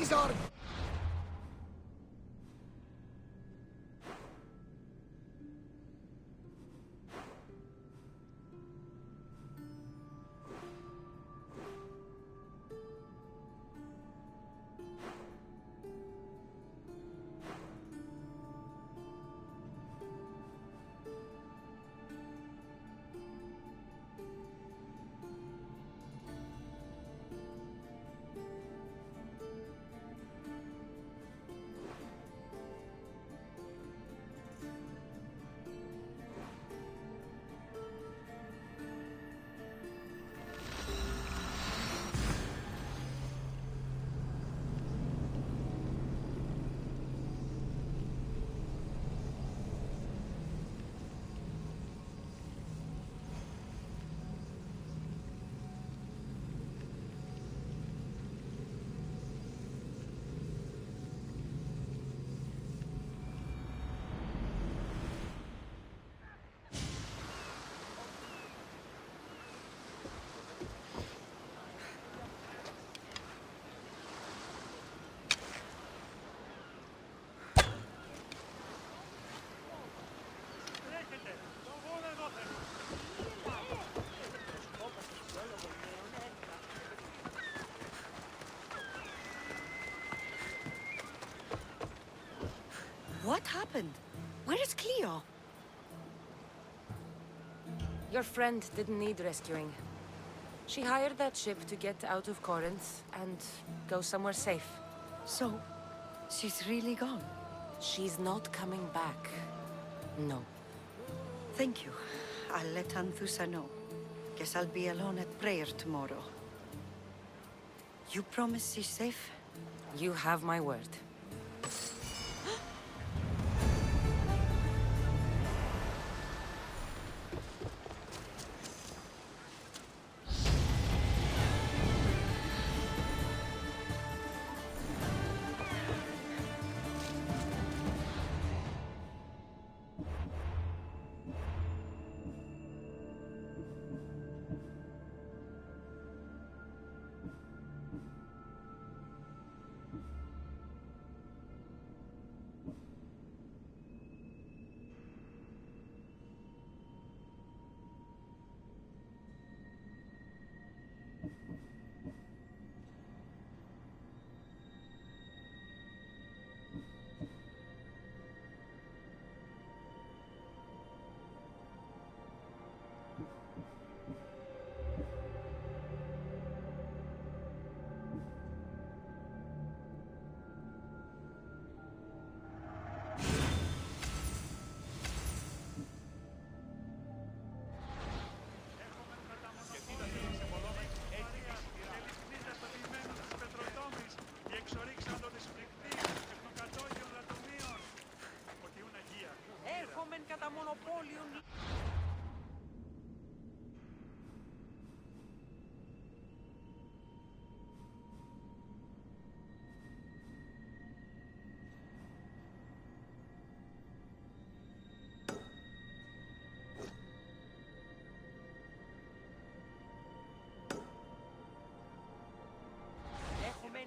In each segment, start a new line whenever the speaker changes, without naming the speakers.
his arm!
What happened? Where is Cleo?
Your friend didn't need rescuing. She hired that ship to get out of Corinth and go somewhere safe.
So, she's really gone?
She's not coming back. No.
Thank you. I'll let Anthusa know. Guess I'll be alone at prayer tomorrow. You promise she's safe?
You have my word.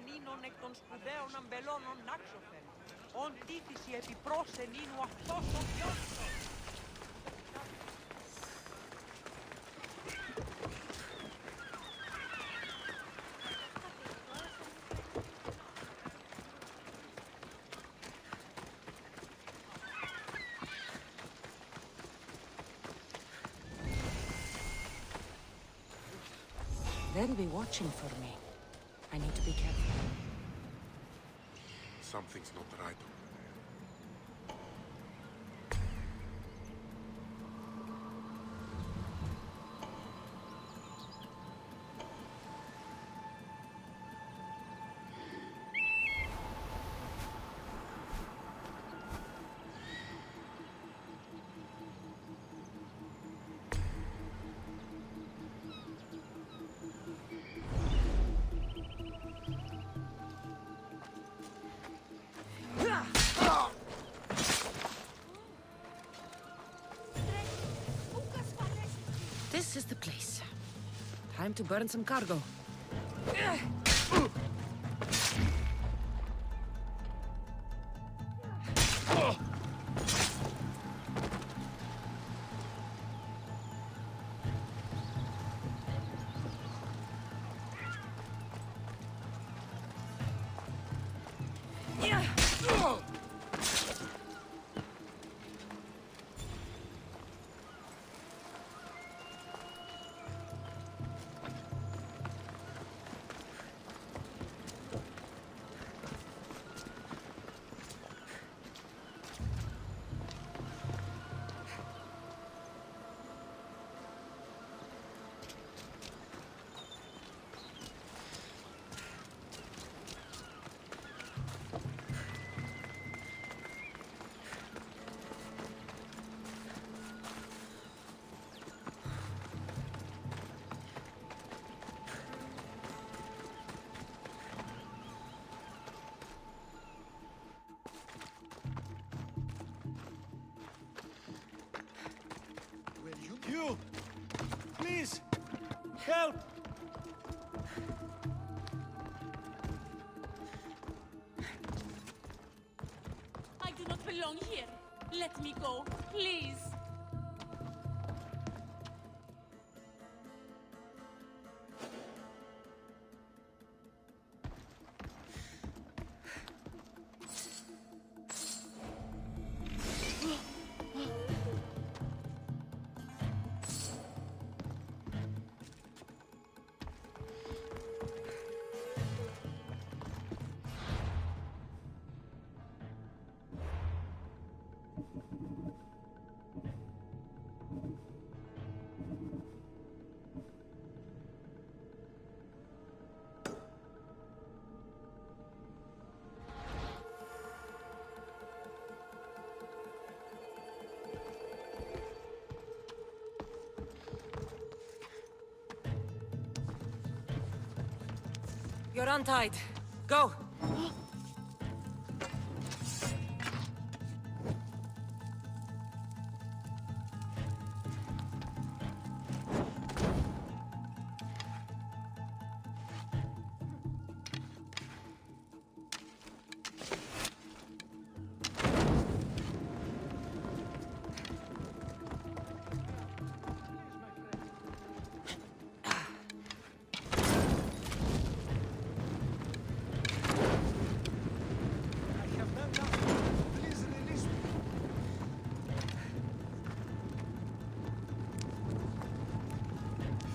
Νίνων εκ των σπουδαίων αμπελώνων Νάξοφεν. Ον τύφηση επιπρόσεν ίνου αυτός ο ποιότητος.
They'll be watching for me. I need to be careful.
Something's not right over there.
This is the place. Time to burn some cargo.
belong here. Let me go, please.
You're untied. Go!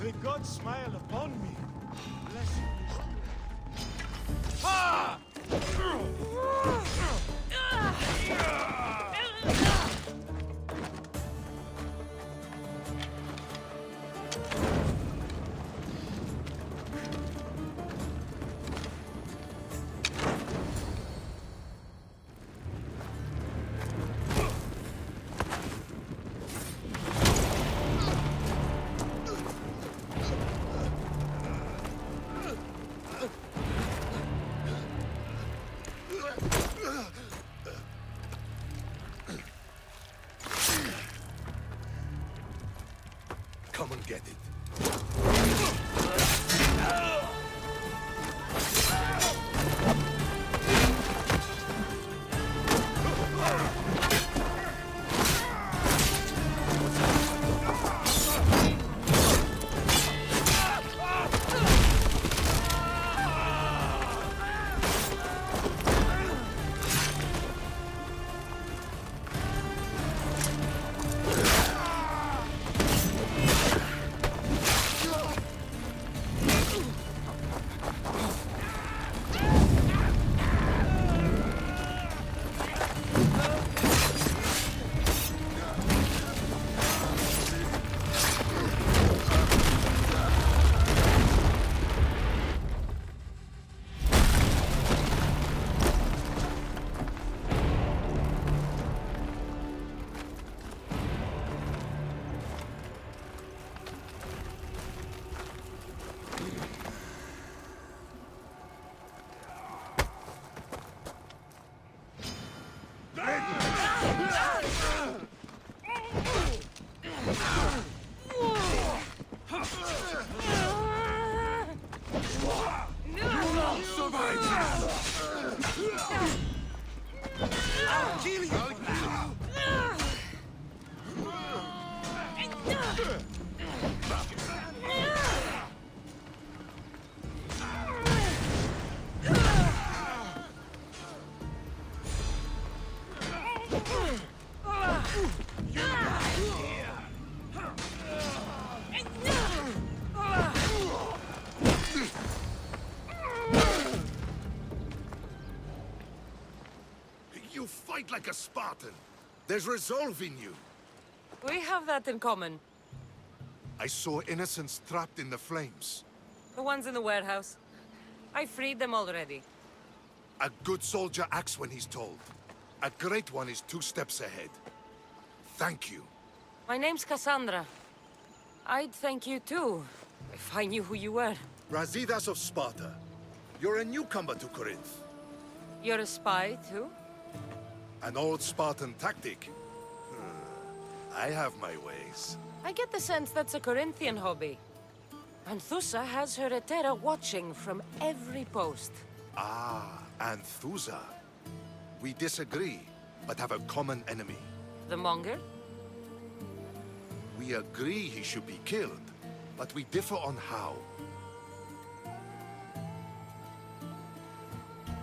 May God smile upon me. Bless you. Ah!
Come and get it. You fight like a Spartan. There's resolve in you.
We have that in common.
I saw innocents trapped in the flames.
The ones in the warehouse. I freed them already.
A good soldier acts when he's told. A great one is 2 steps ahead. Thank you.
My name's Kassandra. I'd thank you too, if I knew who you were.
Brasidas of Sparta. You're a newcomer to Corinth.
You're a spy too?
An old Spartan tactic. I have my ways.
I get the sense that's a Corinthian hobby. Anthusa has her Etera watching from every post.
Ah, Anthusa. We disagree. but have a common enemy.
The Monger?
We agree he should be killed, but we differ on how.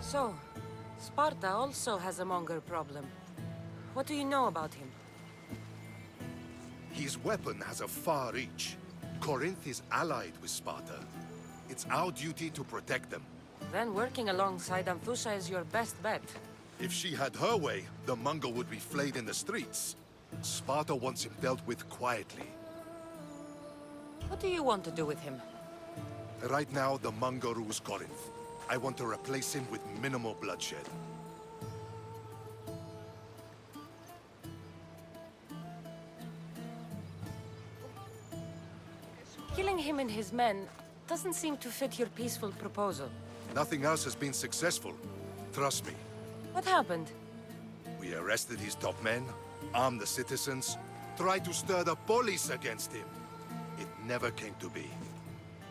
So, Sparta also has a Monger problem. What do you know about him?
His weapon has a far reach. Corinth is allied with Sparta. It's our duty to protect them.
Then working alongside Anthusa is your best bet.
If she had her way, the Mongol would be flayed in the streets. Sparta wants him dealt with quietly.
What do you want to do with him?
Right now, the Mongol rules Corinth. I want to replace him with minimal bloodshed.
Killing him and his men doesn't seem to fit your peaceful proposal.
Nothing else has been successful. Trust me.
What happened?
We arrested his top men, armed the citizens, tried to stir the police against him. It never came to be.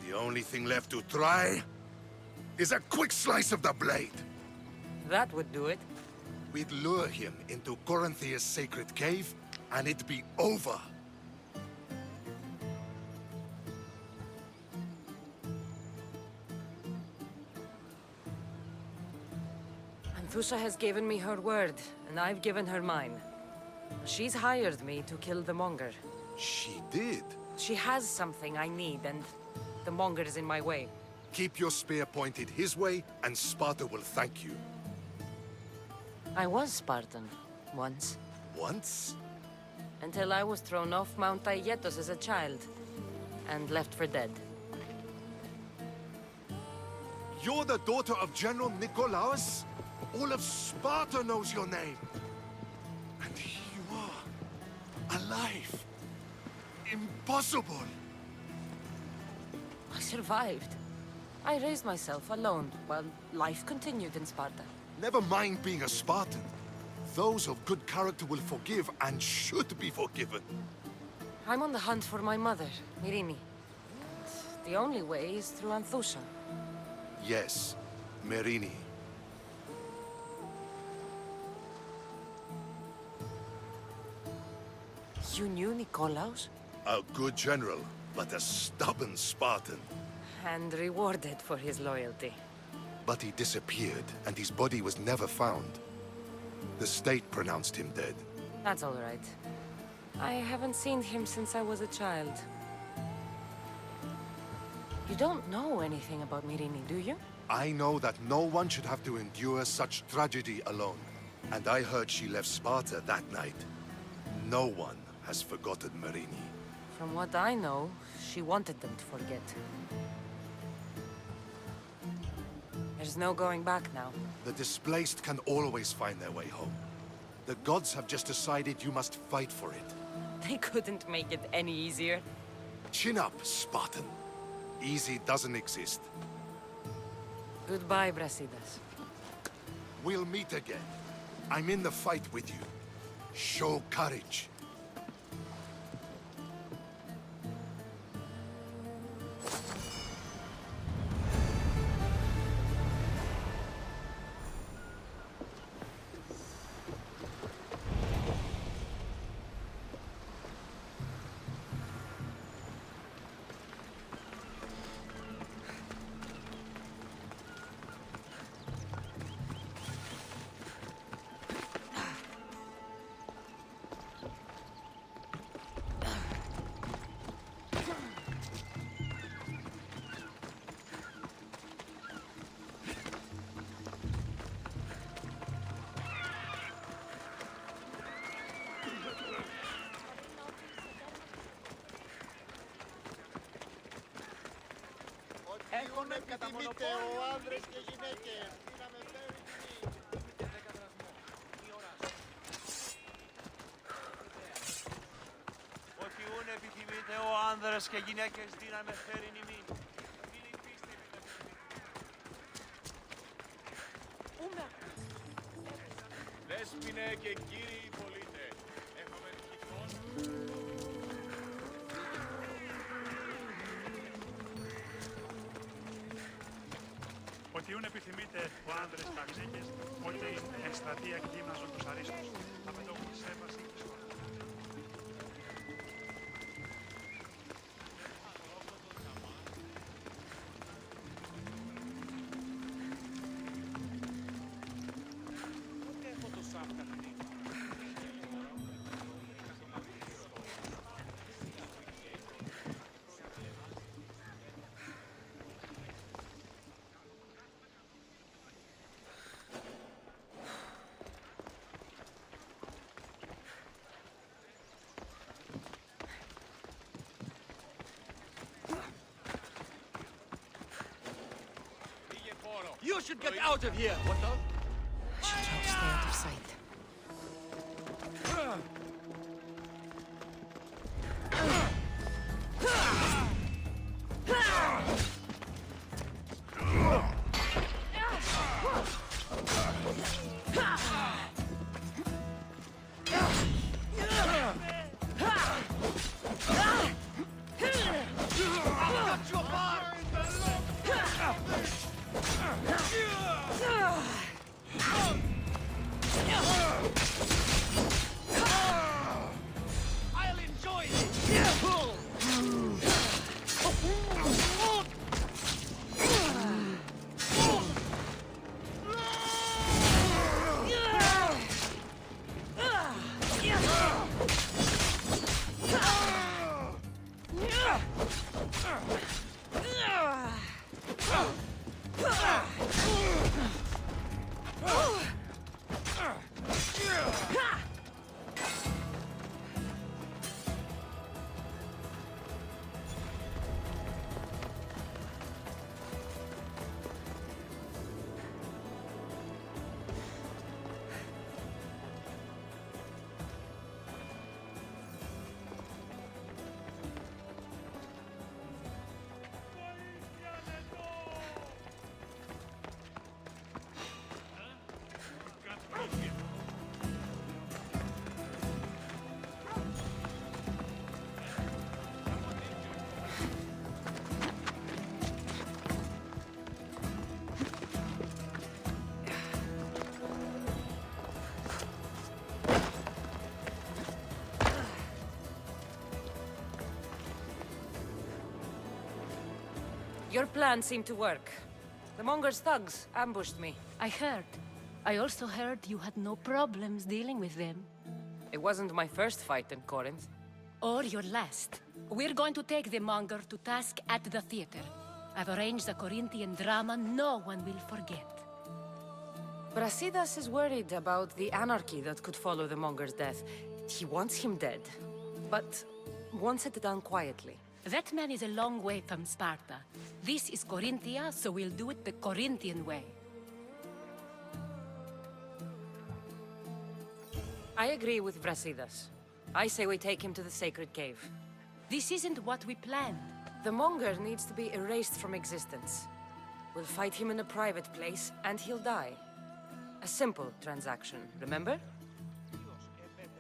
The only thing left to try is a quick slice of the blade.
That would do it.
We'd lure him into Corinthia's sacred cave, and it'd be over.
Anthusa has given me her word, and I've given her mine. She's hired me to kill the Monger.
She did.
She has something I need, and the Monger is in my way.
Keep your spear pointed his way, and Sparta will thank you.
I was Spartan, once.
Once?
Until I was thrown off Mount Aietos as a child, and left for dead.
You're the daughter of General Nikolaos? All of Sparta knows your name. And here you are, alive. Impossible.
I survived. I raised myself alone, while life continued in Sparta.
Never mind being a Spartan. Those of good character will forgive and should be forgiven.
I'm on the hunt for my mother, Myrini. The only way is through Anthusa.
Yes, Myrini.
You knew Nikolaos?
A good general, but a stubborn Spartan.
And rewarded for his loyalty.
But he disappeared, and his body was never found. The state pronounced him dead.
That's all right. I haven't seen him since I was a child. You don't know anything about Myrini, do you?
I know that no one should have to endure such tragedy alone. And I heard she left Sparta that night. No one has forgotten Myrini.
From what I know, she wanted them to forget. There's no going back now.
The displaced can always find their way home. The gods have just decided you must fight for it.
They couldn't make it any easier.
Chin up, Spartan. Easy doesn't exist.
Goodbye, Brasidas.
We'll meet again. I'm in the fight with you. Show courage.
Έχουνε κατά μονοπόλιο άνδρες και γυναίκες. Ότι ούν επιθυμείτε ο άνδρες και γυναίκες δύναμε φέρει ημίν. Μην υπήστε Δέσποινε και κύριοι πολίτε, έχουμε ευχηθών.
Ότι επιθυμείτε ο άνδρες τα γυναίκες, ότι εν στρατεία και γύμναζον τους αρίσκους, απαιτώμουν σέβαση και σχόλια.
You should get out of here! What the?
Should all stay out of sight.
I'll enjoy this!
Your plan seemed to work. The Monger's thugs ambushed me.
I heard. I also heard you had no problems dealing with them.
It wasn't my first fight in Corinth.
Or your last. We're going to take the Monger to task at the theater. I've arranged a Corinthian drama no one will forget.
Brasidas is worried about the anarchy that could follow the Monger's death. He wants him dead, but wants it done quietly.
That man is a long way from Sparta. This is Corinthia, so we'll do it the Corinthian way.
I agree with Brasidas. I say we take him to the sacred cave.
This isn't what we planned.
The Monger needs to be erased from existence. We'll fight him in a private place, and he'll die. A simple transaction, remember?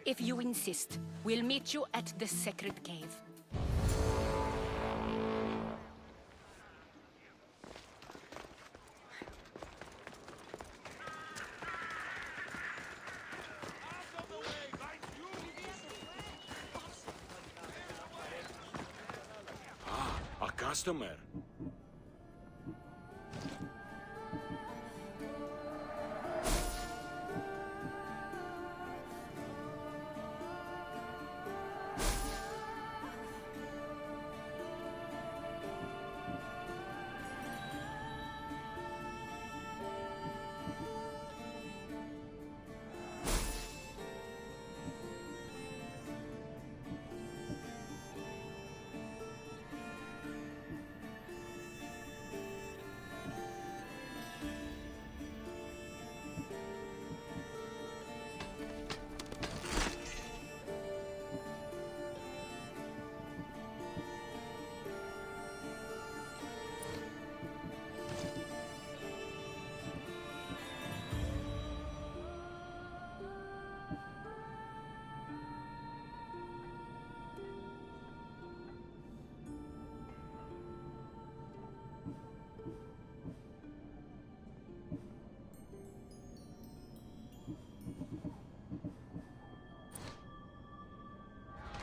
If you insist, we'll meet you at the sacred cave.
A customer.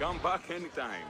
Come back anytime.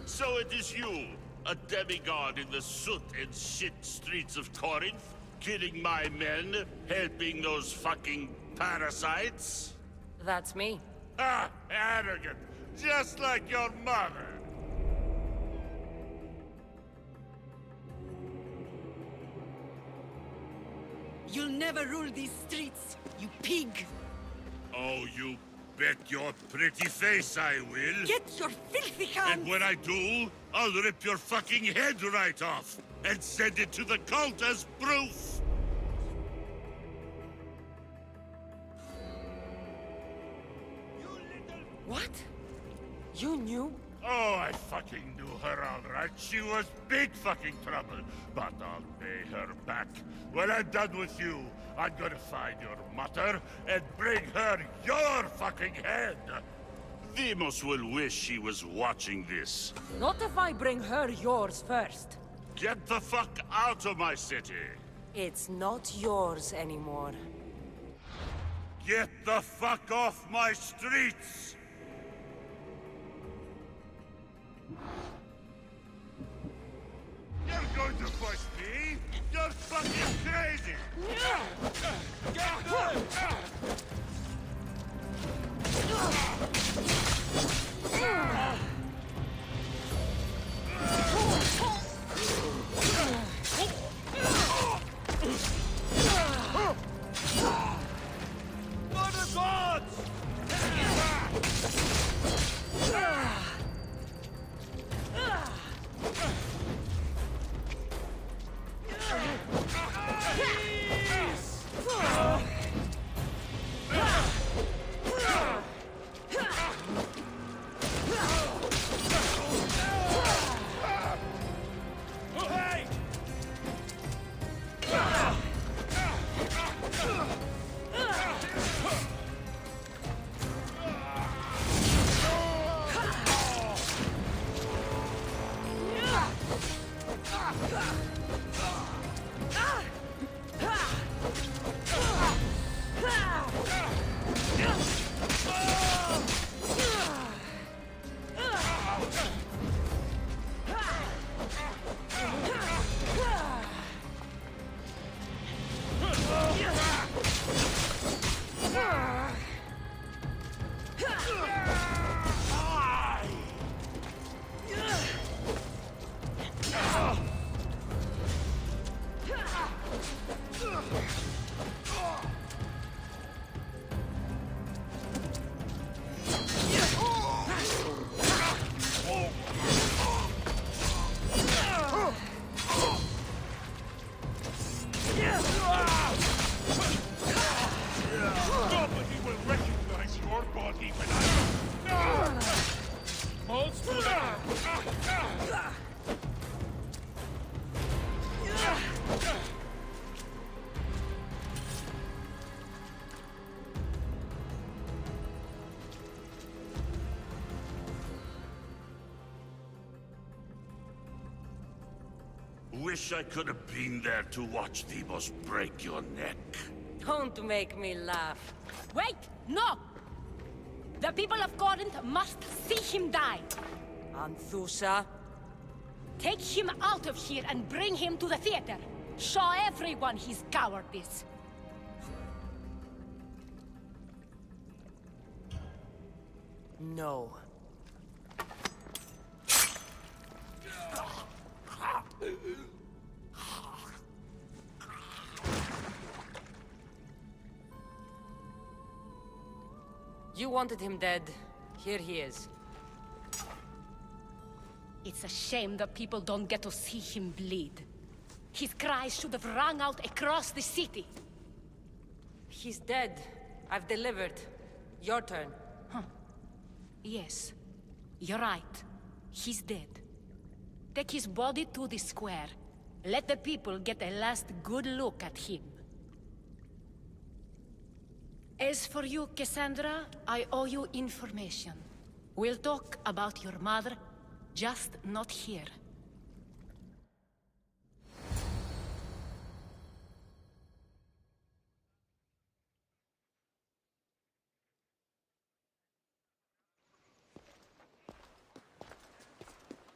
So it is you, a demigod in the soot and shit streets of Corinth, killing my men, helping those fucking parasites?
That's me.
Ah, arrogant, just like your mother.
You'll never rule these streets, you pig!
Oh, you bet your pretty face I will.
Get your filthy hands!
And when I do, I'll rip your fucking head right off and send it to the cult as proof.
What? You knew?
Oh, I fucking knew her all right. She was big fucking trouble. But I'll pay her back. When I'm done with you, I'm gonna find your mother and bring her your fucking head. Demos will wish she was watching this.
Not if I bring her yours first.
Get the fuck out of my city.
It's not yours anymore.
Get the fuck off my streets. You're going to push me? You're fucking crazy! What are gods? Nobody will recognize your body when I... Hold still. Wish I could have been there to watch Demos break your neck.
Don't make me laugh.
Wait! No! The people of Corinth must see him die.
Anthusa?
Take him out of here and bring him to the theater. Show everyone his cowardice.
No. You wanted him dead. Here he is.
It's a shame that people don't get to see him bleed. His cries should have rung out across the city.
He's dead. I've delivered. Your turn.
Yes, you're right. He's dead. Take his body to the square. Let the people get a last good look at him. As for you, Kassandra, I owe you information. We'll talk about your mother, just not here.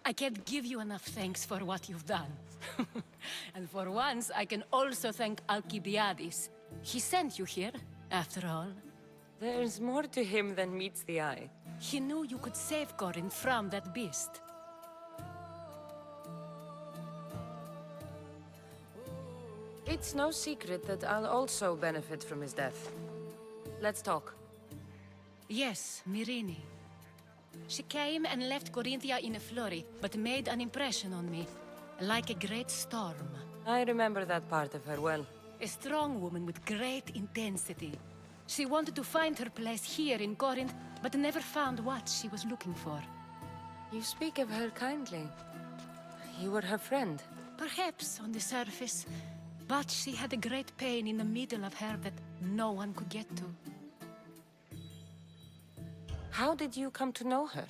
I can't give you enough thanks for what you've done. And for once, I can also thank Alcibiades. He sent you here, after all.
There's more to him than meets the eye.
He knew you could save Corinth from that beast.
It's no secret that I'll also benefit from his death. Let's talk.
Yes, Myrine. She came and left Corinthia in a flurry, but made an impression on me, like a great storm.
I remember that part of her well.
A strong woman with great intensity. She wanted to find her place here in Corinth, but never found what she was looking for.
You speak of her kindly. You were her friend.
Perhaps on the surface, but she had a great pain in the middle of her that no one could get to.
How did you come to know her?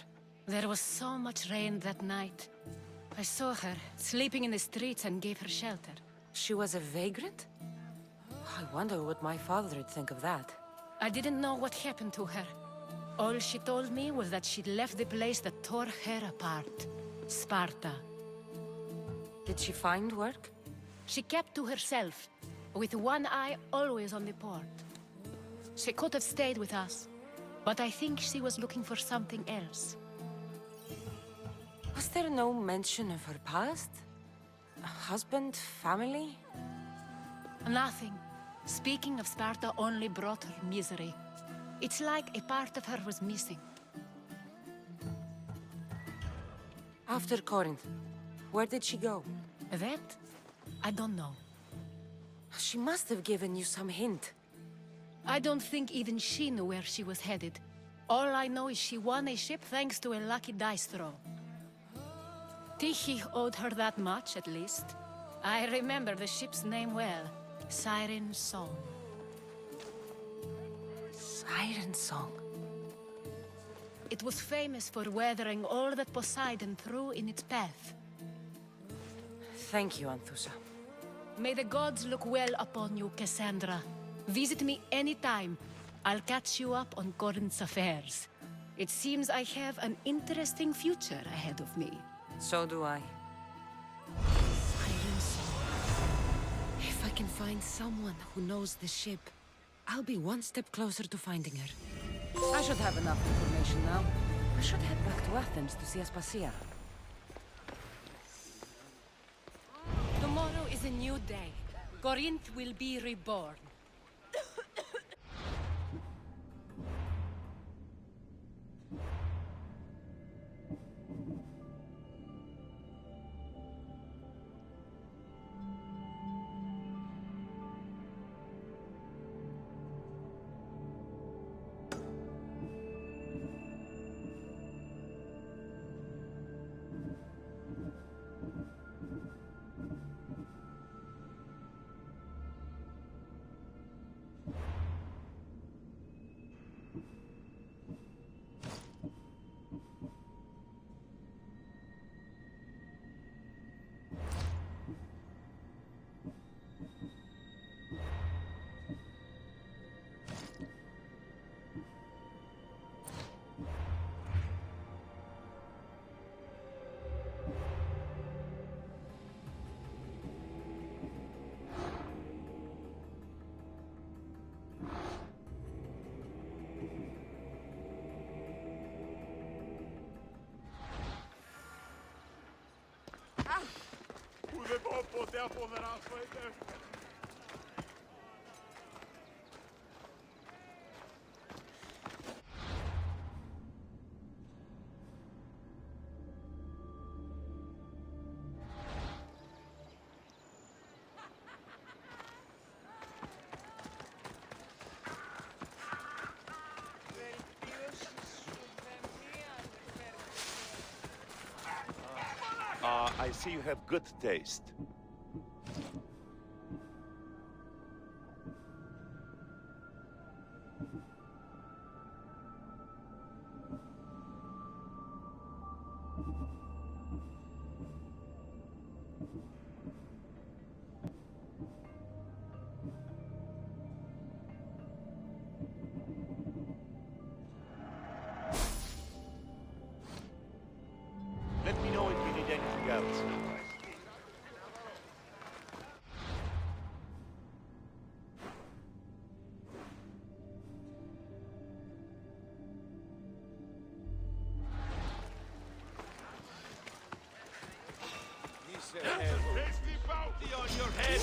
There was so much rain that night. I saw her, sleeping in the streets, and gave her shelter.
She was a vagrant? I wonder what my father would think of that.
I didn't know what happened to her. All she told me was that she'd left the place that tore her apart. Sparta.
Did she find work?
She kept to herself, with one eye always on the port. She could have stayed with us, but I think she was looking for something else.
Was there no mention of her past? A husband, family?
Nothing. Speaking of Sparta only brought her misery. It's like a part of her was missing.
After Corinth, where did she go?
That? I don't know.
She must have given you some hint.
I don't think even she knew where she was headed. All I know is she won a ship thanks to a lucky dice throw. Tyche owed her that much, at least. I remember the ship's name well. Siren Song.
Siren Song.
It was famous for weathering all that Poseidon threw in its path.
Thank you, Anthusa.
May the gods look well upon you, Kassandra. Visit me anytime. I'll catch you up on Corinth's affairs. It seems I have an interesting future ahead of me.
So do I.
Siren Song.
If I can find someone who knows the ship, I'll be one step closer to finding her. I should have enough information now. I should head back to Athens to see Aspasia.
Tomorrow is a new day. Corinth will be reborn.
ποτέ αποδρά, Φόιμπε.
I see you have good taste. Let me know if you need anything else.
Tasty bounty on your head!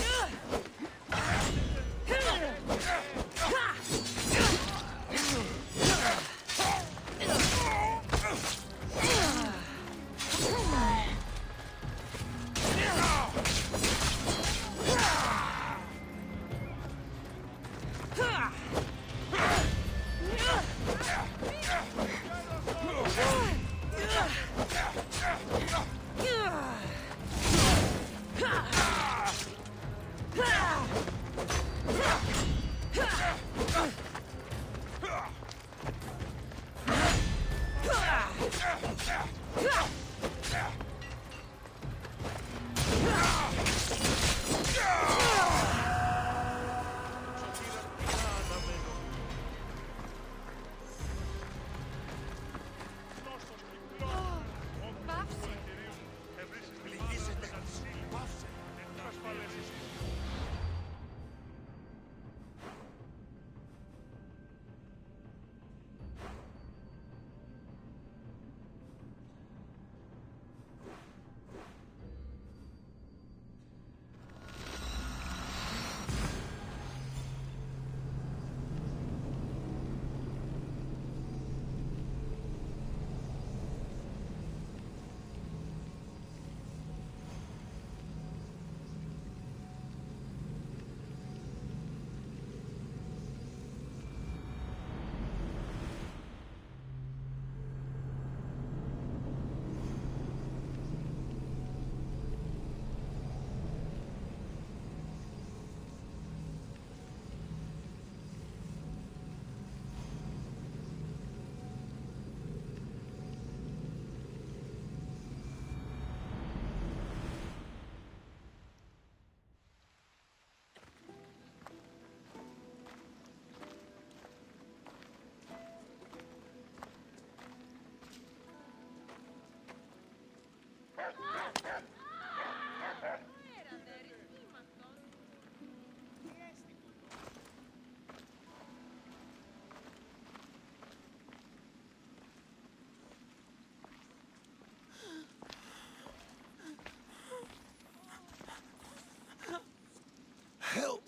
Help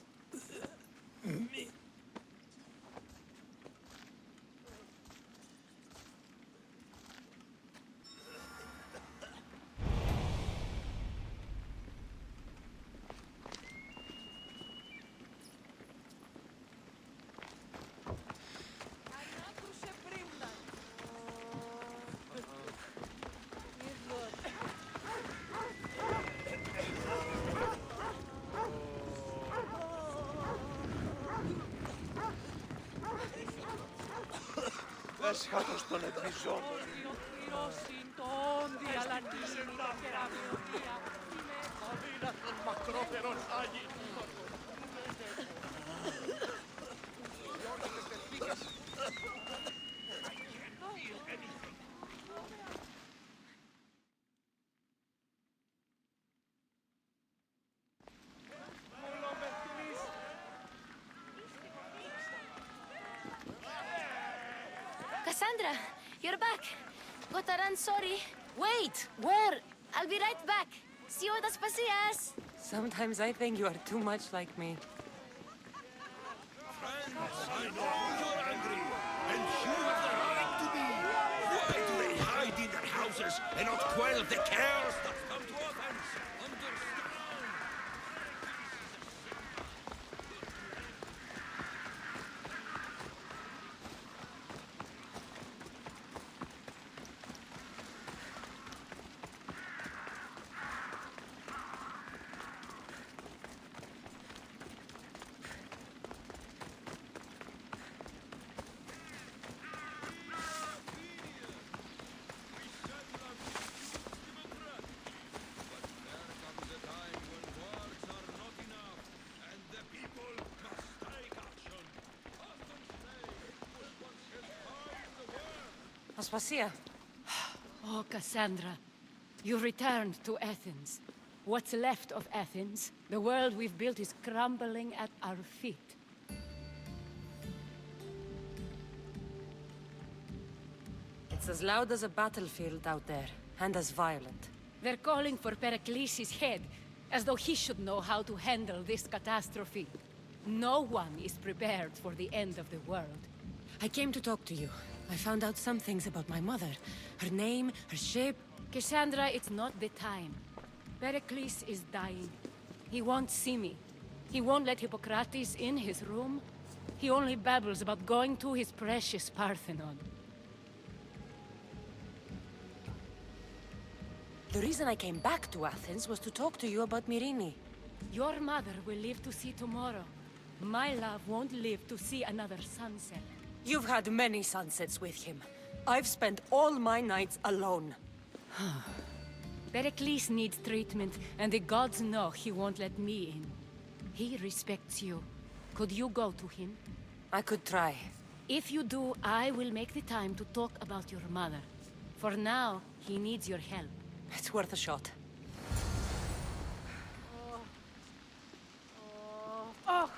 me.
Έσχατος των εκκλησιών.
Αδύνατον μακρόπερον Άγιοι.
Kassandra, you're back. Got a run, sorry. Wait, where? I'll be right back. See you at Aspasias.
Sometimes I think you are too much like me.
I know you're angry, and you have the right to be. Why do they hide in their houses and not quell the chaos that come to offense? Understand?
Aspasia.
Oh, Kassandra. You returned to Athens. What's left of Athens, the world we've built, is crumbling at our feet.
It's as loud as a battlefield out there, and as violent.
They're calling for Perikles' head, as though he should know how to handle this catastrophe. No one is prepared for the end of the world.
I came to talk to you. I found out some things about my mother. Her name, her ship.
Kassandra, it's not the time. Perikles is dying. He won't see me. He won't let Hippocrates in his room. He only babbles about going to his precious Parthenon.
The reason I came back to Athens was to talk to you about Myrine.
Your mother will live to see tomorrow. My love won't live to see another sunset.
You've had many sunsets with him. I've spent all my nights alone.
Perikles needs treatment, and the gods know he won't let me in. He respects you. Could you go to him?
I could try.
If you do, I will make the time to talk about your mother. For now, he needs your help.
It's worth a shot.
Oh!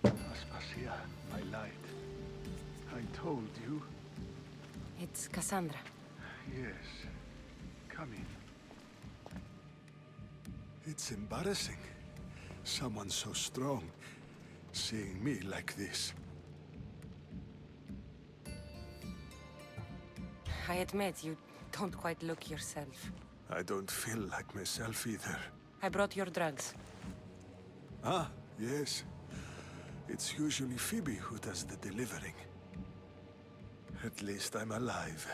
Aspasia, my light. I told you.
It's Kassandra.
Yes. Come in. It's embarrassing. Someone so strong, seeing me like this.
I admit, you don't quite look yourself.
I don't feel like myself either.
I brought your drugs.
Ah, yes. It's usually Phoibe who does the delivering. At least I'm alive.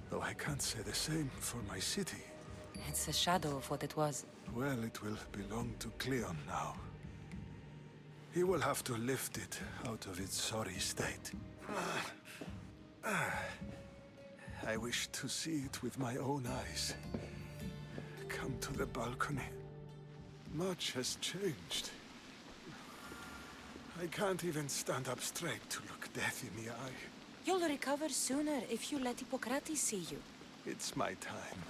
Though I can't say the same for my city.
It's a shadow of what it was.
Well, it will belong to Cleon now. He will have to lift it out of its sorry state. I wish to see it with my own eyes. Come to the balcony. Much has changed. I can't even stand up straight to look death in the eye.
You'll recover sooner if you let Hippocrates see you.
It's my time.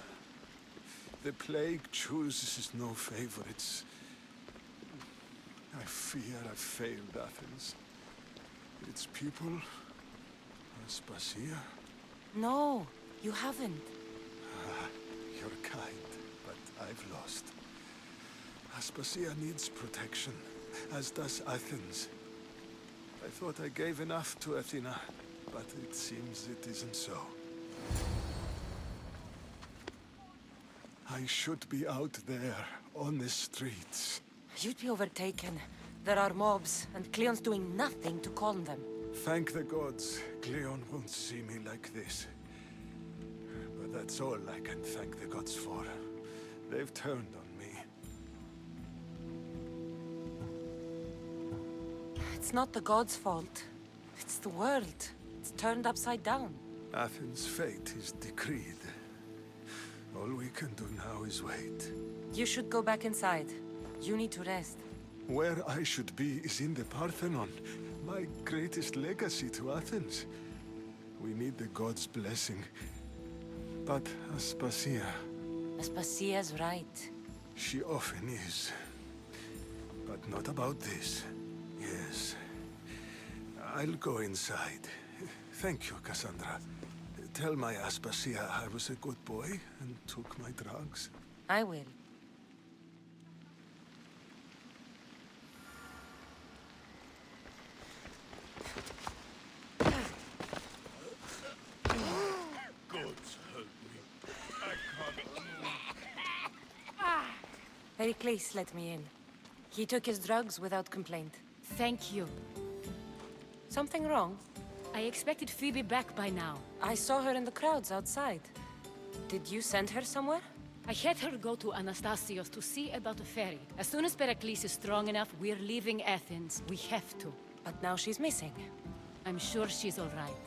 The plague chooses no favorites. I fear I've failed Athens. Its people? Aspasia?
No, you haven't.
You're kind, but I've lost. Aspasia needs protection, as does Athens. I thought I gave enough to Athena, but it seems it isn't so. I should be out there, on the streets.
You'd be overtaken. There are mobs, and Cleon's doing nothing to calm them.
Thank the gods, Cleon won't see me like this. But that's all I can thank the gods for. They've turned on me.
It's not the gods' fault. It's the world. It's turned upside down.
Athens' fate is decreed. All we can do now is wait.
You should go back inside. You need to rest.
Where I should be is in the Parthenon, my greatest legacy to Athens. We need the gods' blessing. But Aspasia...
Aspasia's right.
She often is.
But not about this. Yes. I'll go inside. Thank you, Kassandra. Tell my Aspasia I was a good boy and took my drugs.
I will.
Gods help me. I can't move.
Perikles let me in. He took his drugs without complaint.
Thank you.
Something wrong?
I expected Phoibe back by now.
I saw her in the crowds outside. Did you send her somewhere?
I had her go to Anastasios to see about a ferry. As soon as Perikles is strong enough, we're leaving Athens. We have to.
But now she's missing.
I'm sure she's all right.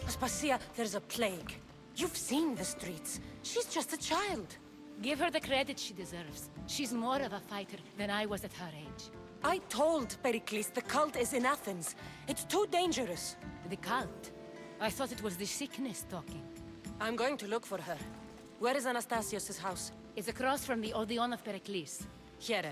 Aspasia, there's a plague. You've seen the streets. She's just a child.
Give her the credit she deserves. She's more of a fighter than I was at her age.
I told Perikles the cult is in Athens. It's too dangerous.
The cult? I thought it was the sickness talking.
I'm going to look for her. Where is Anastasios' house?
It's across from the Odeon of Perikles.
Here.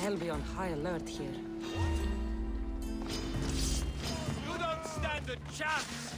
They'll be on high alert here.
You don't stand a chance!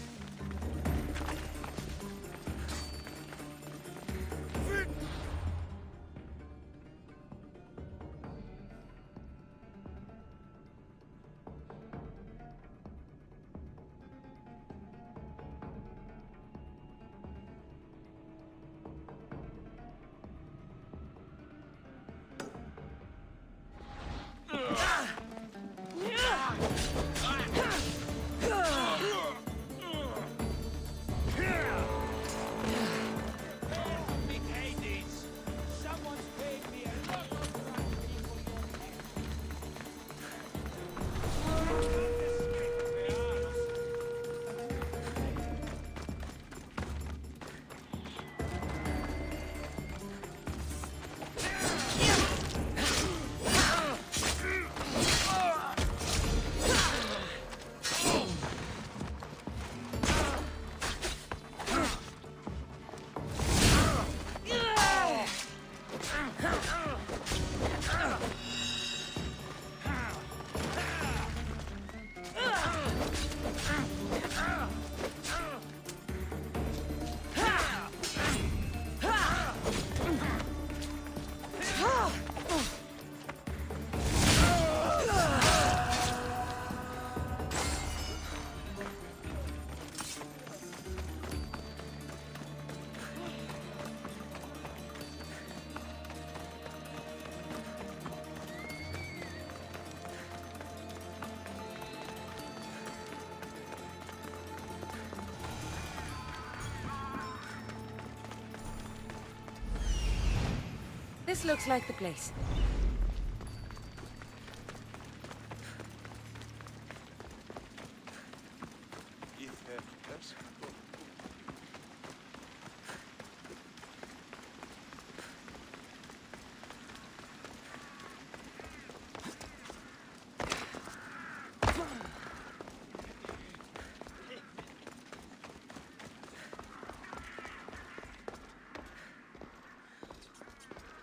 This looks like the place.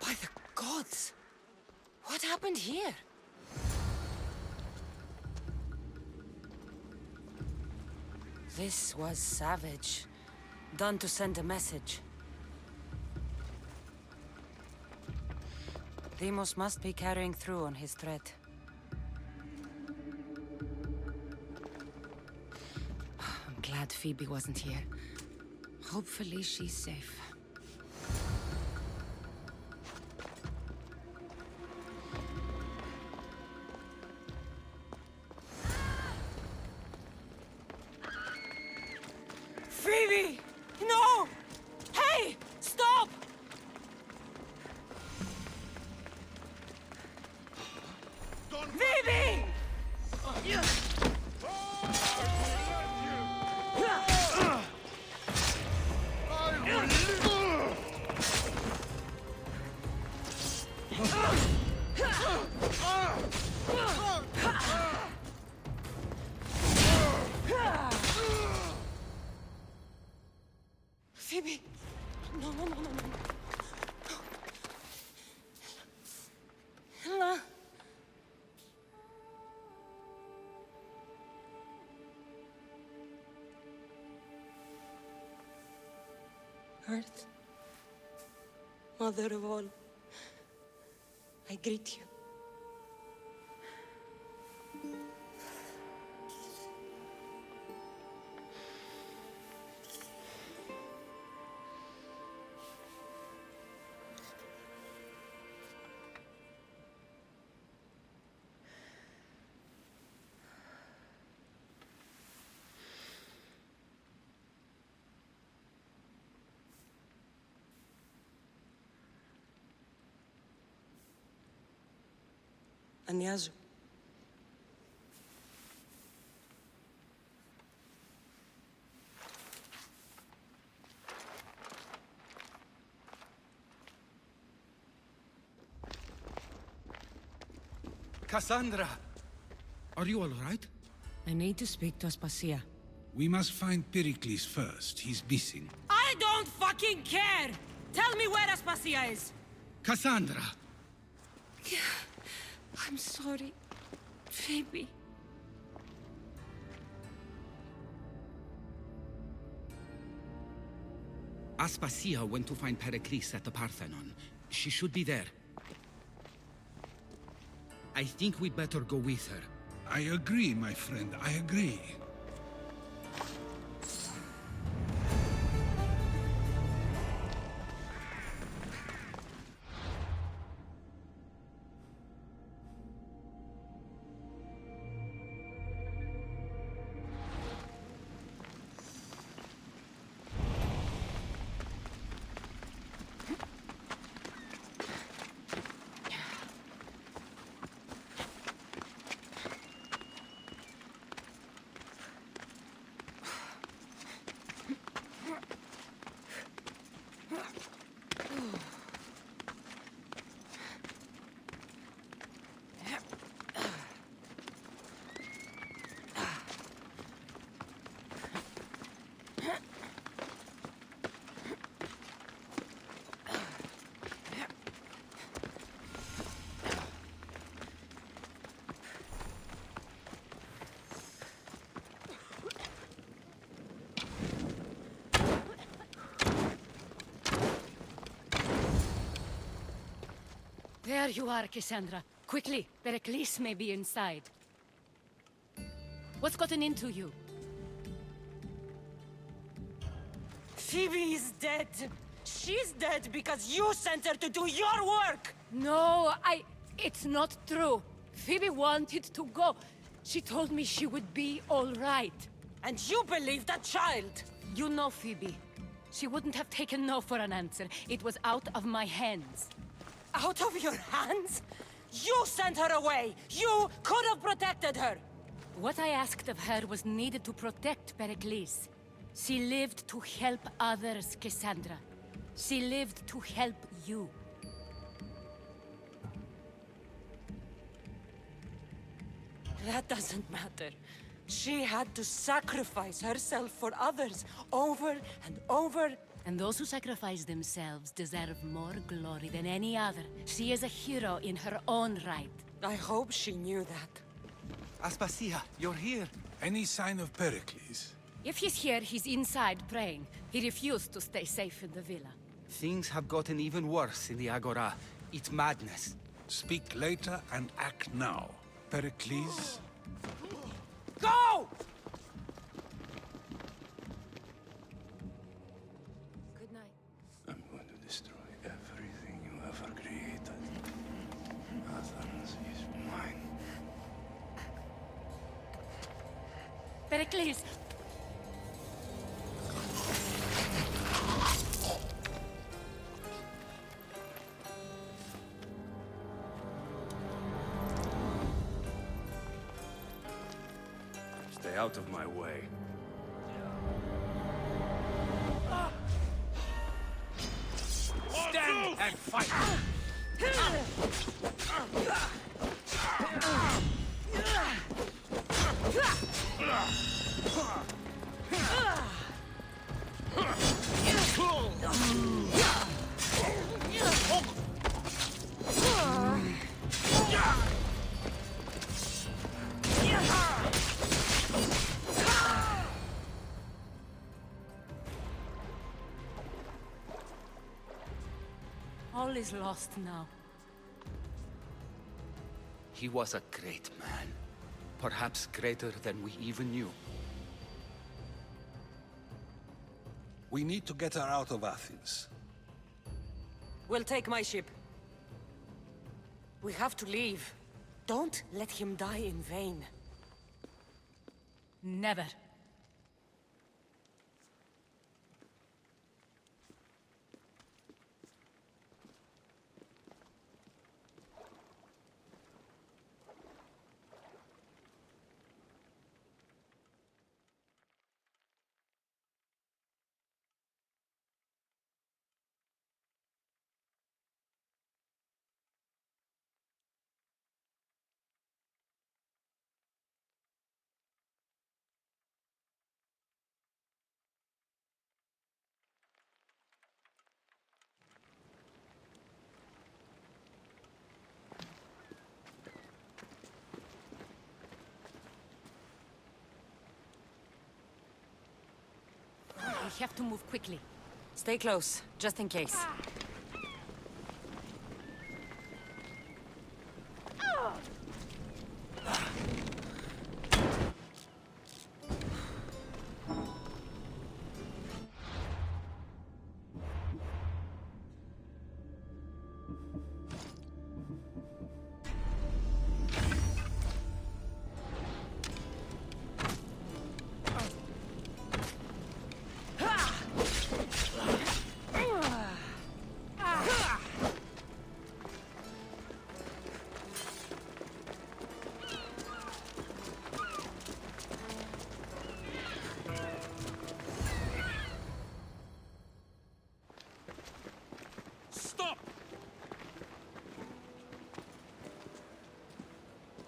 By the gods! What happened here? This was savage. Done to send a message. Deimos must be carrying through on his threat. I'm glad Phoebe wasn't here. Hopefully she's safe. Phoebe! No! Hey! Stop! Phoebe! Phoebe! No, no, no, no, no. Ella. Earth, Mother of all, I greet you. Ανιάζω.
Kassandra! Are you all right?
I need to speak to Aspasia.
We must find Perikles first. He's missing.
I don't fucking care! Tell me where Aspasia is!
Kassandra!
I'm sorry, Phoebe.
Aspasia went to find Perikles at the Parthenon. She should be there. I think we'd better go with her.
I agree, my friend. I agree.
There you are, Kassandra. Quickly, Perikles may be inside. What's gotten into you?
Phoebe is dead. She's dead because you sent her to do your work!
No, it's not true. Phoebe wanted to go. She told me she would be all right.
And you believe that child?
You know Phoebe. She wouldn't have taken no for an answer. It was out of my hands.
Out of your hands? You sent her away! You could have protected her!
What I asked of her was needed to protect Perikles. She lived to help others, Kassandra. She lived to help you.
That doesn't matter. She had to sacrifice herself for others, over and over.
And those who sacrifice themselves deserve more glory than any other. She is a hero in her own right.
I hope she knew that.
Aspasia, you're here. Any sign of Perikles?
If he's here, he's inside praying. He refused to stay safe in the villa.
Things have gotten even worse in the Agora. It's madness.
Speak later and act now. Perikles?
Go!
Good night.
I'm going to destroy everything you ever created. Athens is mine.
Perikles!
Stay out of my way.
Stand and fight!
All is lost now.
He was a great man. Perhaps greater than we even knew.
We need to get her out of Athens.
We'll take my ship. We have to leave. Don't let him die in vain.
Never. We have to move quickly.
Stay close, just in case.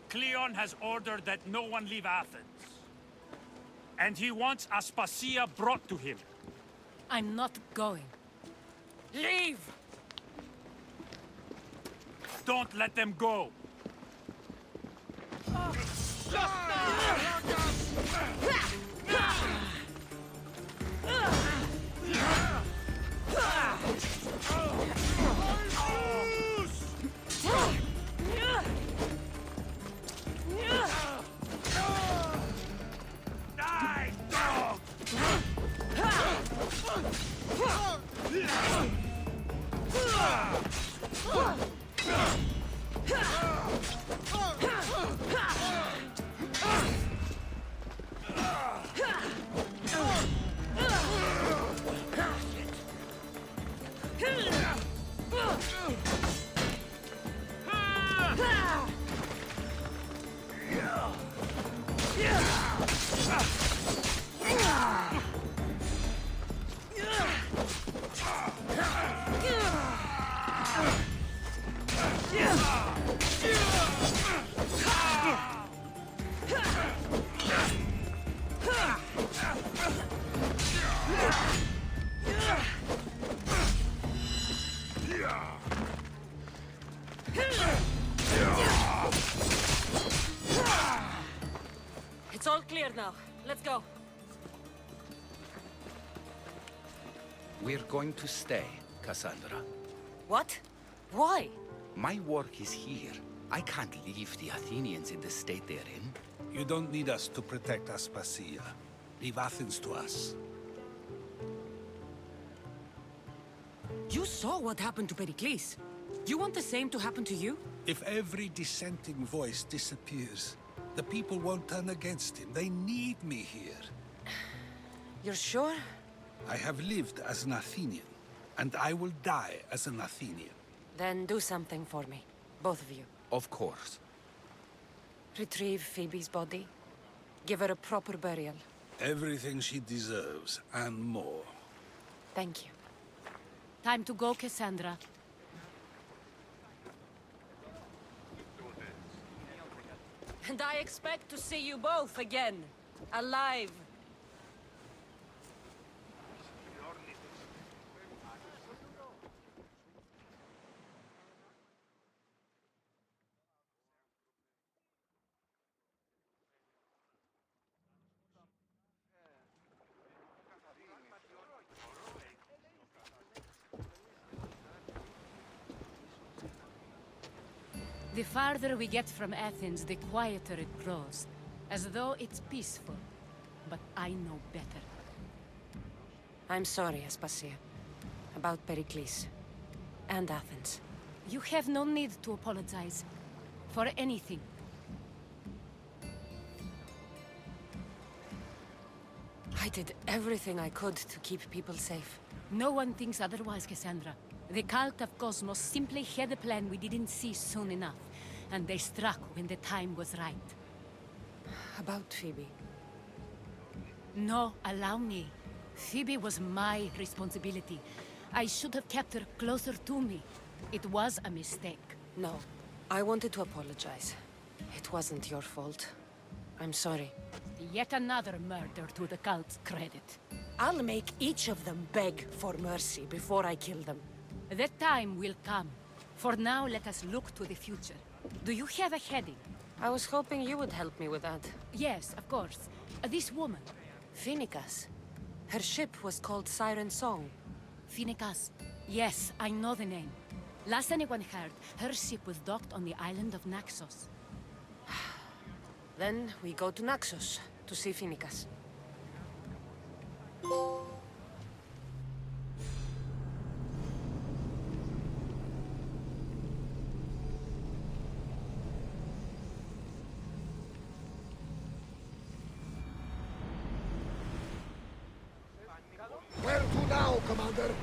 Cleon has ordered that no one leave Athens. And he wants Aspasia brought to him.
I'm not going.
Leave!
Don't let them go.
clear now. Let's go.
We're going to stay, Kassandra.
What? Why?
My work is here. I can't leave the Athenians in the state they're in.
You don't need us to protect Aspasia. Leave Athens to us.
You saw what happened to Perikles. You want the same to happen to you?
If every dissenting voice disappears, the people won't turn against him. They need me here.
You're sure?
I have lived as an Athenian, and I will die as an Athenian.
Then do something for me. Both of you.
Of course.
Retrieve Phoebe's body. Give her a proper burial.
Everything she deserves, and more.
Thank you.
Time to go, Kassandra.
And I expect to see you both again. Alive.
The farther we get from Athens, the quieter it grows. As though it's peaceful. But I know better.
I'm sorry, Aspasia. About Perikles. And Athens.
You have no need to apologize. For anything.
I did everything I could to keep people safe.
No one thinks otherwise, Kassandra. The cult of Cosmos simply had a plan we didn't see soon enough. And they struck when the time was right.
About Phoebe.
No, allow me. Phoebe was my responsibility. I should have kept her closer to me. It was a mistake.
No, I wanted to apologize. It wasn't your fault. I'm sorry.
Yet another murder to the cult's credit.
I'll make each of them beg for mercy before I kill them.
That time will come. For now, let us look to the future. Do you have a heading?
I was hoping you would help me with that.
Yes, of course. This woman.
Phoenicas. Her ship was called Siren Song.
Phoenicas. Yes, I know the name. Last anyone heard, her ship was docked on the island of Naxos.
Then we go to Naxos to see Phoenicas.
Where to now, Commander?